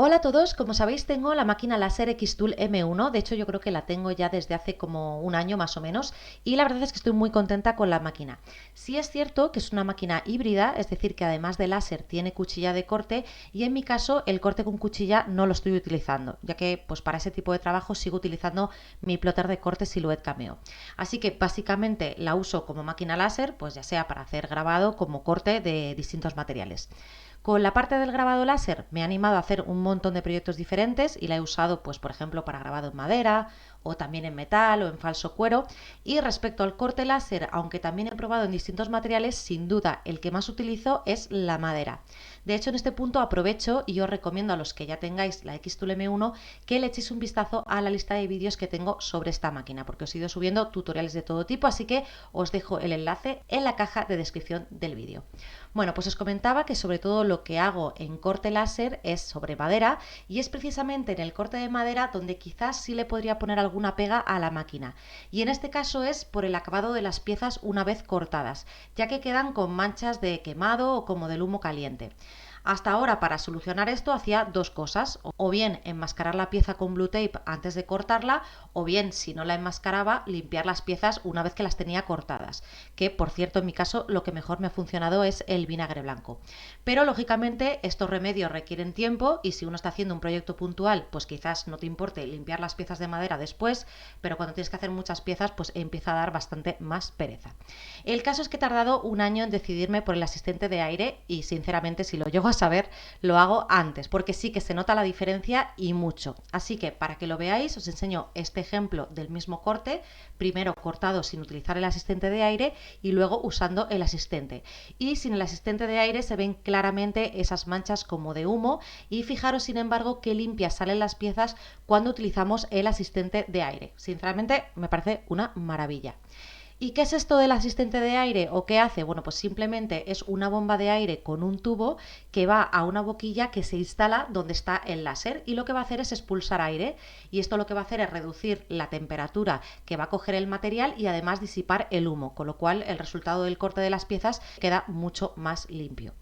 Hola a todos, como sabéis tengo la máquina láser Xtool M1, de hecho yo creo que la tengo ya desde hace como un año más o menos y la verdad es que estoy muy contenta con la máquina. Sí es cierto que es una máquina híbrida, es decir que además de láser tiene cuchilla de corte y en mi caso el corte con cuchilla no lo estoy utilizando, ya que pues para ese tipo de trabajo sigo utilizando mi plotter de corte Silhouette Cameo. Así que básicamente la uso como máquina láser, pues ya sea para hacer grabado como corte de distintos materiales. Con la parte del grabado láser me he animado a hacer un montón de proyectos diferentes y la he usado, pues, por ejemplo, para grabado en madera o también en metal o en falso cuero. Y respecto al corte láser, aunque también he probado en distintos materiales, sin duda el que más utilizo es la madera. De hecho, en este punto aprovecho y os recomiendo a los que ya tengáis la Xtool M1 que le echéis un vistazo a la lista de vídeos que tengo sobre esta máquina, porque os he ido subiendo tutoriales de todo tipo, así que os dejo el enlace en la caja de descripción del vídeo. Bueno, pues os comentaba que sobre todo lo que hago en corte láser es sobre madera y es precisamente en el corte de madera donde quizás sí le podría poner alguna pega a la máquina. Y en este caso es por el acabado de las piezas una vez cortadas, ya que quedan con manchas de quemado o como del humo caliente. Hasta ahora para solucionar esto hacía dos cosas, o bien enmascarar la pieza con blue tape antes de cortarla, o bien si no la enmascaraba limpiar las piezas una vez que las tenía cortadas, que por cierto en mi caso lo que mejor me ha funcionado es el vinagre blanco. Pero lógicamente estos remedios requieren tiempo y si uno está haciendo un proyecto puntual pues quizás no te importe limpiar las piezas de madera después, pero cuando tienes que hacer muchas piezas pues empieza a dar bastante más pereza. El caso es que he tardado un año en decidirme por el asistente de aire y sinceramente si lo llego a saber lo hago antes porque sí que se nota la diferencia y mucho. Así que para que lo veáis os enseño este ejemplo del mismo corte, primero cortado sin utilizar el asistente de aire y luego usando el asistente. Y sin el asistente de aire se ven claramente esas manchas como de humo y fijaros sin embargo qué limpias salen las piezas cuando utilizamos el asistente de aire. Sinceramente me parece una maravilla. ¿Y qué es esto del asistente de aire o qué hace? Bueno, pues simplemente es una bomba de aire con un tubo que va a una boquilla que se instala donde está el láser y lo que va a hacer es expulsar aire y esto lo que va a hacer es reducir la temperatura que va a coger el material y además disipar el humo, con lo cual el resultado del corte de las piezas queda mucho más limpio.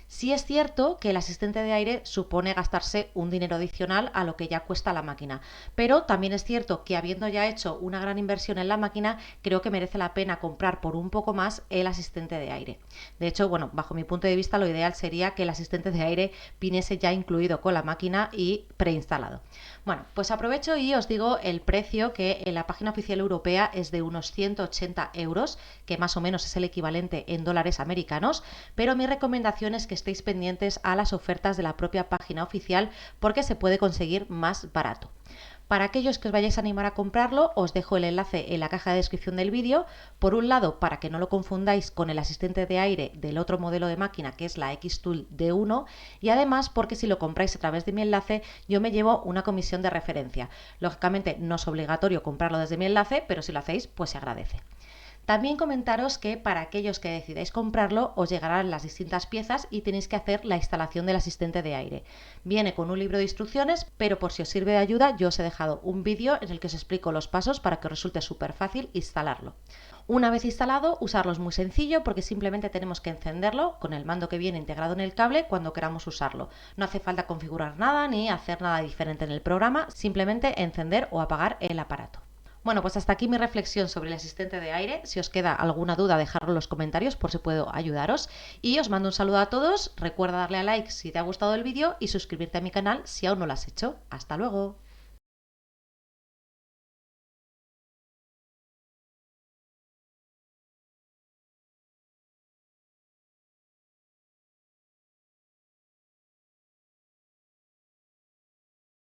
Sí es cierto que el asistente de aire supone gastarse un dinero adicional a lo que ya cuesta la máquina, pero también es cierto que habiendo ya hecho una gran inversión en la máquina, creo que merece la pena comprar por un poco más el asistente de aire. De hecho, bueno, bajo mi punto de vista lo ideal sería que el asistente de aire viniese ya incluido con la máquina y preinstalado. Bueno, pues aprovecho y os digo el precio que en la página oficial europea es de unos 180 euros, que más o menos es el equivalente en dólares americanos, pero mi recomendación es que estéis pendientes a las ofertas de la propia página oficial porque se puede conseguir más barato. Para aquellos que os vayáis a animar a comprarlo, os dejo el enlace en la caja de descripción del vídeo. Por un lado, para que no lo confundáis con el asistente de aire del otro modelo de máquina, que es la Xtool D1, y además porque si lo compráis a través de mi enlace, yo me llevo una comisión de referencia. Lógicamente no es obligatorio comprarlo desde mi enlace, pero si lo hacéis, pues se agradece. También comentaros que para aquellos que decidáis comprarlo os llegarán las distintas piezas y tenéis que hacer la instalación del asistente de aire. Viene con un libro de instrucciones, pero por si os sirve de ayuda yo os he dejado un vídeo en el que os explico los pasos para que os resulte súper fácil instalarlo. Una vez instalado, usarlo es muy sencillo porque simplemente tenemos que encenderlo con el mando que viene integrado en el cable cuando queramos usarlo. No hace falta configurar nada ni hacer nada diferente en el programa, simplemente encender o apagar el aparato. Bueno, pues hasta aquí mi reflexión sobre el asistente de aire. Si os queda alguna duda, dejadlo en los comentarios por si puedo ayudaros. Y os mando un saludo a todos. Recuerda darle a like si te ha gustado el vídeo y suscribirte a mi canal si aún no lo has hecho. ¡Hasta luego!